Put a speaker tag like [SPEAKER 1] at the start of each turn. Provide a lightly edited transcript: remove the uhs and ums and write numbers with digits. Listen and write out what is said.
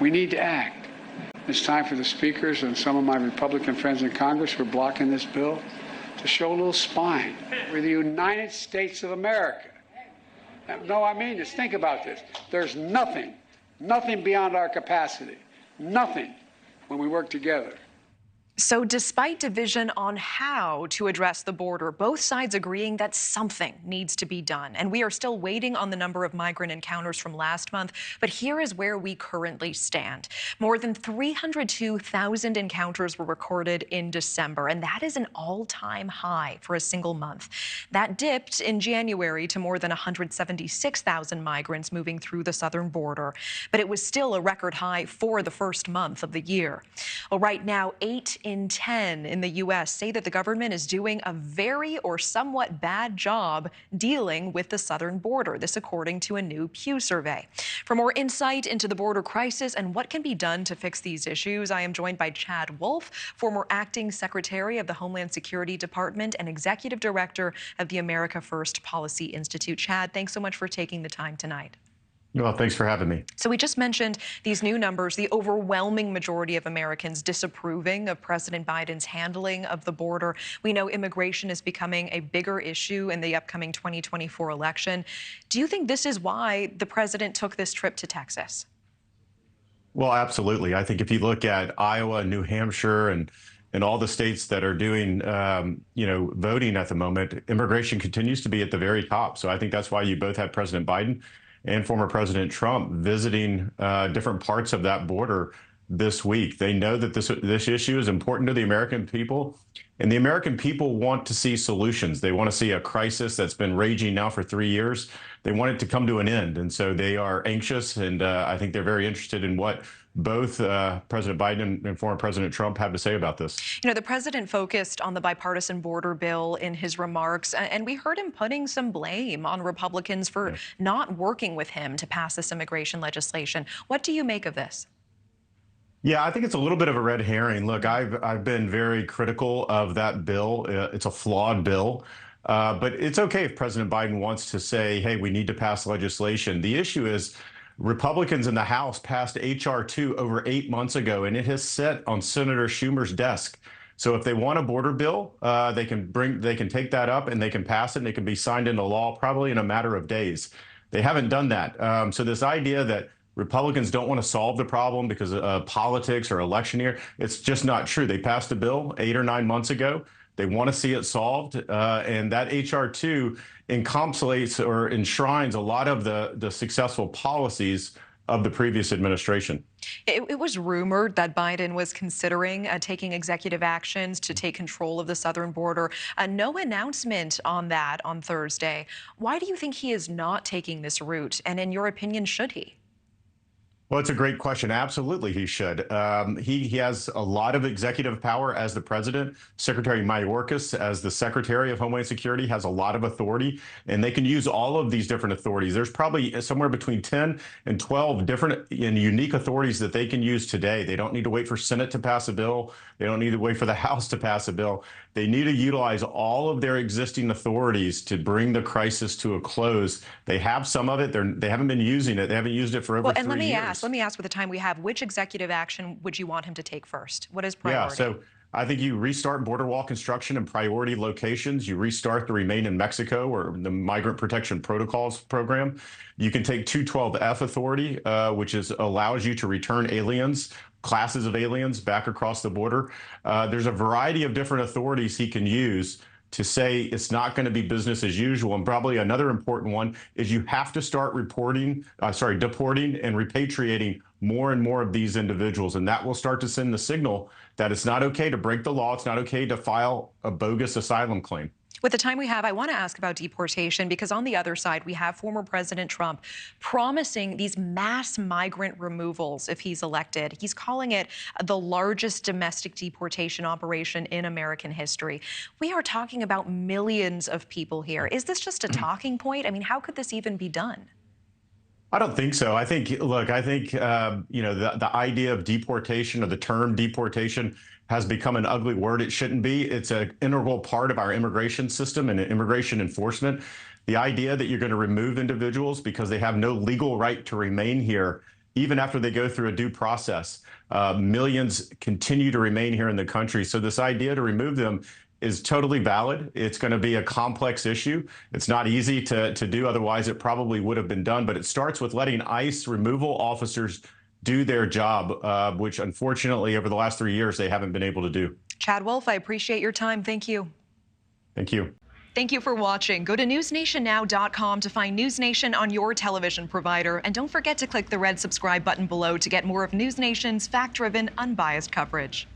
[SPEAKER 1] We need to act. It's time for the speakers and some of my Republican friends in Congress who are blocking this bill to show a little spine. We're the United States of America. No, I mean this. Think about this. There's nothing beyond our capacity. Nothing when we work together.
[SPEAKER 2] So despite division on how to address the border, both sides agreeing that something needs to be done. And we are still waiting on the number of migrant encounters from last month. But here is where we currently stand. More than 302,000 encounters were recorded in December, and that is an all-time high for a single month. That dipped in January to more than 176,000 migrants moving through the southern border. But it was still a record high for the first month of the year. Well, right now, 8 in 10 in the U.S. say that the government is doing a very or somewhat bad job dealing with the southern border. This according to a new Pew survey. For more insight into the border crisis and what can be done to fix these issues, I am joined by Chad Wolf, former acting secretary of the Homeland Security Department and executive director of the America First Policy Institute. Chad, thanks so much for taking the time tonight.
[SPEAKER 3] Well, thanks for having me.
[SPEAKER 2] So we just mentioned these new numbers, the overwhelming majority of Americans disapproving of President Biden's handling of the border. We know immigration is becoming a bigger issue in the upcoming 2024 election. Do you think this is why the president took this trip to Texas?
[SPEAKER 3] Well, absolutely. I think if you look at Iowa, New Hampshire, and all the states that are doing, voting at the moment, immigration continues to be at the very top. So I think that's why you both had President Biden and former President Trump visiting different parts of that border this week. They know that this issue is important to the American people, and the American people want to see solutions. They want to see a crisis that's been raging now for 3 years. They want it to come to an end, and so they are anxious, and I think they're very interested in what both President Biden and former President Trump have to say about this.
[SPEAKER 2] You know, the president focused on the bipartisan border bill in his remarks, and we heard him putting some blame on Republicans for not working with him to pass this immigration legislation. What do you make of this?
[SPEAKER 3] Yeah, I think it's a little bit of a red herring. Look, I've been very critical of that bill. It's a flawed bill. But it's okay if President Biden wants to say, hey, we need to pass legislation. The issue is Republicans in the House passed H.R. 2 over 8 months ago, and it has sat on Senator Schumer's desk. So if they want a border bill, they can take that up and they can pass it and it can be signed into law probably in a matter of days. They haven't done that. So this idea that Republicans don't want to solve the problem because of politics or election year, it's just not true. They passed a bill 8 or 9 months ago. They want to see it solved, and that H.R. 2 encapsulates or enshrines a lot of the successful policies of the previous administration.
[SPEAKER 2] It was rumored that Biden was considering taking executive actions to take control of the southern border. No announcement on that on Thursday. Why do you think he is not taking this route? And in your opinion, should he?
[SPEAKER 3] Well, it's a great question. Absolutely, he should. He has a lot of executive power as the president. Secretary Mayorkas, as the Secretary of Homeland Security, has a lot of authority, and they can use all of these different authorities. There's probably somewhere between 10 and 12 different and unique authorities that they can use today. They don't need to wait for Senate to pass a bill. They don't need to wait for the House to pass a bill. They need to utilize all of their existing authorities to bring the crisis to a close. They have some of it. They haven't been using it. They haven't used it for over 3 years.
[SPEAKER 2] Let me ask with the time we have, which executive action would you want him to take first? What is priority?
[SPEAKER 3] Yeah, so I think you restart border wall construction in priority locations. You restart the Remain in Mexico or the Migrant Protection Protocols program. You can take 212F authority, which allows you to return aliens, classes of aliens back across the border. There's a variety of different authorities he can use to say it's not going to be business as usual. And probably another important one is you have to start deporting and repatriating more and more of these individuals. And that will start to send the signal that it's not okay to break the law. It's not okay to file a bogus asylum claim.
[SPEAKER 2] With the time we have, I want to ask about deportation, because on the other side, we have former President Trump promising these mass migrant removals if he's elected. He's calling it the largest domestic deportation operation in American history. We are talking about millions of people here. Is this just a talking point? I mean, how could this even be done?
[SPEAKER 3] I don't think so. I think the idea of deportation, or the term deportation, has become an ugly word. It shouldn't be. It's an integral part of our immigration system and immigration enforcement. The idea that you're going to remove individuals because they have no legal right to remain here even after they go through a due process. Millions continue to remain here in the country. So this idea to remove them is totally valid. It's going to be a complex issue. It's not easy to do. Otherwise, it probably would have been done. But it starts with letting ICE removal officers do their job, which unfortunately over the last 3 years, they haven't been able to do.
[SPEAKER 2] Chad Wolf, I appreciate your time. Thank you.
[SPEAKER 3] Thank you.
[SPEAKER 2] Thank you for watching. Go to newsnationnow.com to find News Nation on your television provider. And don't forget to click the red subscribe button below to get more of News Nation's fact-driven, unbiased coverage.